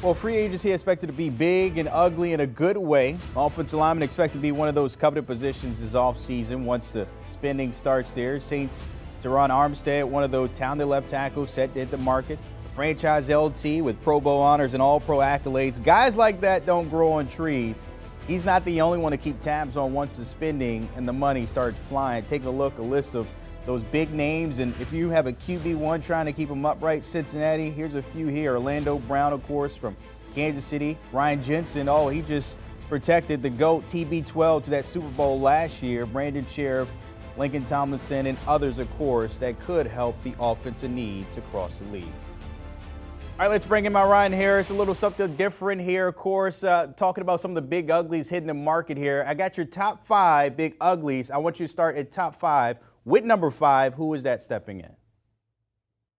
Well, free agency expected to be big and ugly in a good way. Offensive lineman expected to be one of those coveted positions this offseason once the spending starts there. Saints Terron Armstead, one of those talented left tackles set to hit the market. A franchise LT with Pro Bowl honors and All-Pro accolades. Guys like that don't grow on trees. He's not the only one to keep tabs on once the spending and the money starts flying. Taking a list of those big names, and if you have a QB1 trying to keep them upright, Cincinnati, here's a few here. Orlando Brown, of course, from Kansas City. Ryan Jensen, he just protected the GOAT TB12 to that Super Bowl last year. Brandon Sheriff, Lincoln Tomlinson, and others, of course, that could help the offensive needs across the league. All right, let's bring in my Ryan Harris. A little something different here, of course, talking about some of the big uglies hitting the market here. I got your top 5 big uglies. I want you to start at top 5. With number 5, who is that stepping in?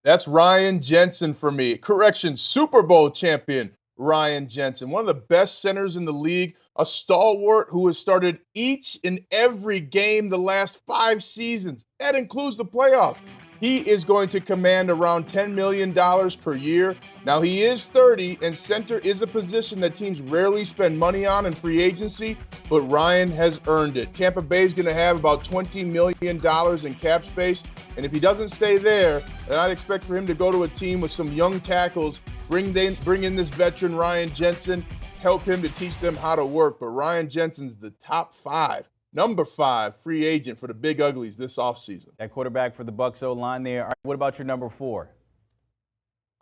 That's Ryan Jensen for me. Correction, Super Bowl champion Ryan Jensen. One of the best centers in the league, a stalwart who has started each and every game the last 5 seasons. That includes the playoffs. He is going to command around $10 million per year. Now, he is 30, and center is a position that teams rarely spend money on in free agency, but Ryan has earned it. Tampa Bay is going to have about $20 million in cap space, and if he doesn't stay there, then I'd expect for him to go to a team with some young tackles, bring in this veteran Ryan Jensen, help him to teach them how to work. But Ryan Jensen's the top 5. Number 5 free agent for the Big Uglies this offseason. That quarterback for the Bucs O-line there. All right, what about your number 4?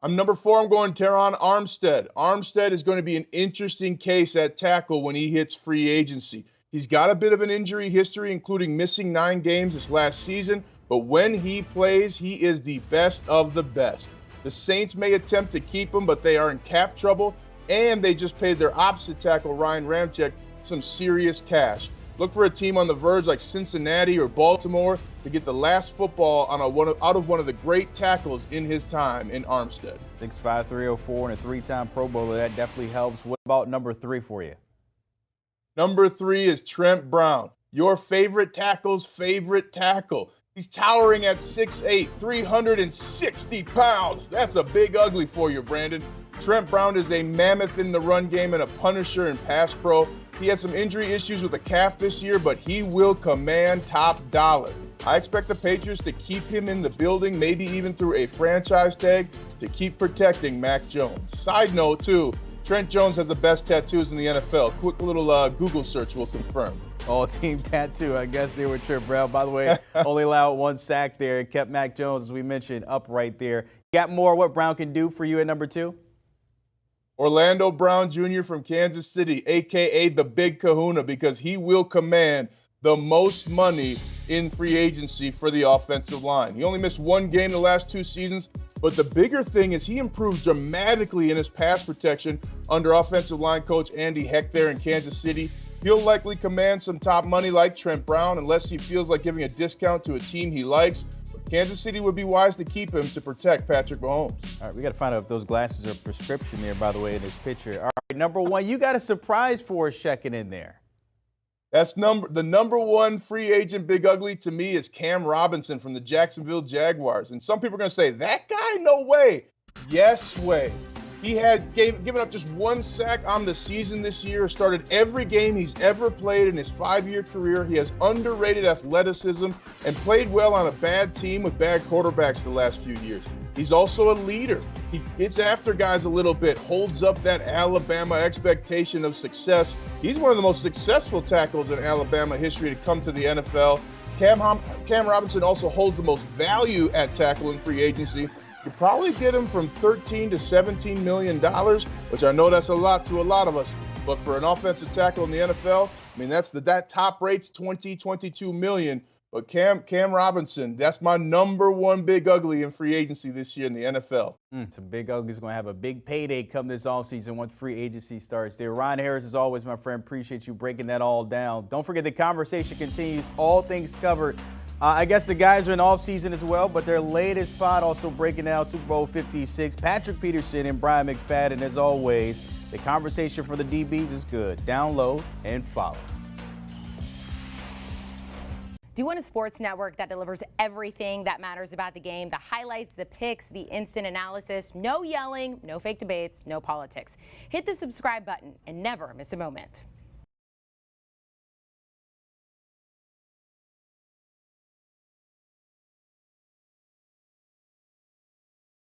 Number 4, I'm going Terron Armstead. Armstead is going to be an interesting case at tackle when he hits free agency. He's got a bit of an injury history, including missing 9 games this last season, but when he plays, he is the best of the best. The Saints may attempt to keep him, but they are in cap trouble, and they just paid their opposite tackle, Ryan Ramczyk, some serious cash. Look for a team on the verge like Cincinnati or Baltimore to get the last football on out of one of the great tackles in his time in Armstead. 6'5", 304, and a 3-time Pro Bowler. That definitely helps. What about number 3 for you? Number 3 is Trent Brown, your favorite tackle's favorite tackle. He's towering at 6'8", 360 pounds. That's a big ugly for you, Brandon. Trent Brown is a mammoth in the run game and a punisher in pass pro. He had some injury issues with the calf this year, but he will command top dollar. I expect the Patriots to keep him in the building, maybe even through a franchise tag to keep protecting Mac Jones. Side note, too, Trent Jones has the best tattoos in the NFL. Quick little Google search will confirm. All-team tattoo, I guess, there with Trent Brown. By the way, only allowed 1 sack there. It kept Mac Jones, as we mentioned, up right there. Got more what Brown can do for you at number 2? Orlando Brown Jr. from Kansas City, a.k.a. the Big Kahuna, because he will command the most money in free agency for the offensive line. He only missed 1 game the last 2 seasons, but the bigger thing is he improved dramatically in his pass protection under offensive line coach Andy Heck there in Kansas City. He'll likely command some top money like Trent Brown unless he feels like giving a discount to a team he likes. Kansas City would be wise to keep him to protect Patrick Mahomes. All right, we got to find out if those glasses are prescription there, by the way, in this picture. All right, number 1, you got a surprise for us checking in there. That's the number 1 free agent big ugly to me is Cam Robinson from the Jacksonville Jaguars. And some people are going to say, that guy? No way. Yes way. He had given up just 1 sack on the season this year, started every game he's ever played in his 5-year career. He has underrated athleticism and played well on a bad team with bad quarterbacks the last few years. He's also a leader. He gets after guys a little bit, holds up that Alabama expectation of success. He's one of the most successful tackles in Alabama history to come to the NFL. Cam Robinson also holds the most value at tackle in free agency. You probably get him from $13 to $17 million, which I know that's a lot to a lot of us. But for an offensive tackle in the NFL, I mean, that top rate's $20, $22 million. But Cam Robinson, that's my number 1 big ugly in free agency this year in the NFL. Some big uglies going to have a big payday come this offseason once free agency starts there. Ryan Harris, as always, my friend, appreciate you breaking that all down. Don't forget the conversation continues. All things covered. I guess the guys are in offseason as well, but their latest pod also breaking down Super Bowl 56. Patrick Peterson and Brian McFadden, as always. The conversation for the DBs is good. Download and follow. Do you want a sports network that delivers everything that matters about the game? The highlights, the picks, the instant analysis, no yelling, no fake debates, no politics. Hit the subscribe button and never miss a moment.